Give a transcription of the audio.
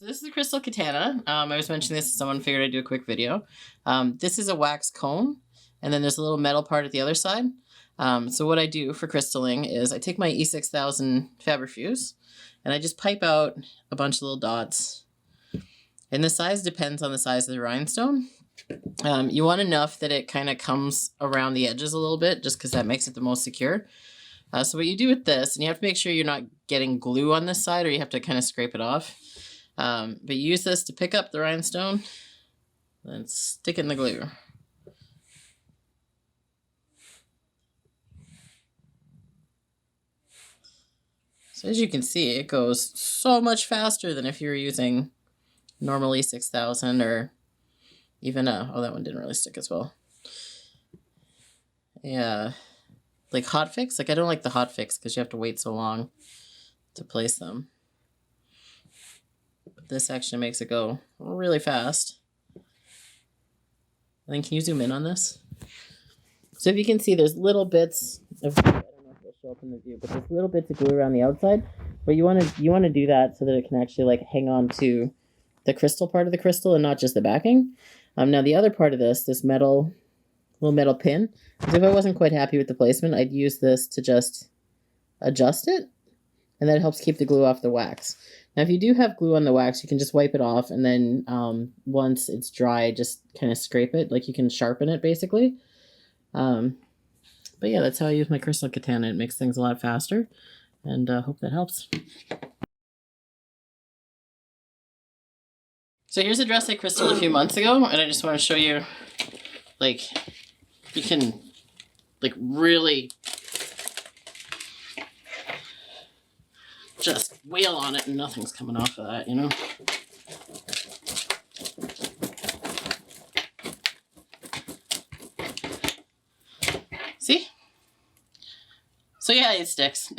So this is the crystal katana. I was mentioning this to someone, figured I'd do a quick video. This is a wax cone, and then there's a little metal part at the other side. So what I do for crystalling is I take my E6000 Fabrifuge, and I just pipe out a bunch of little dots. And the size depends on the size of the rhinestone. You want enough that it kind of comes around the edges a little bit, just because that makes it the most secure. So what you do with this, and you have to make sure you're not getting glue on this side, or you have to kind of scrape it off. But you use this to pick up the rhinestone, then stick it in the glue. So as you can see, it goes so much faster than if you were using normal E6000 or even oh, that one didn't really stick as well. Yeah, like hotfix. Like I don't like the hotfix because you have to wait so long to place them. But this actually makes it go really fast. I think, can you zoom in on this? So if you can see, there's little bits of, I don't know if it'll show up in the view, but there's little bits of glue around the outside. But you want to do that so that it can actually like hang on to the crystal part of the crystal and not just the backing. Now the other part of this little metal pin, so if I wasn't quite happy with the placement, I'd use this to just adjust it, and that helps keep the glue off the wax. Now if you do have glue on the wax, you can just wipe it off, and then once it's dry, just kind of scrape it, like you can sharpen it basically. But yeah, that's how I use my crystal katana. It makes things a lot faster, and hope that helps. So here's a dress I crystalled a few months ago, and I just want to show you, like, you can, like, really just wail on it and nothing's coming off of that, you know? See? So yeah, it sticks.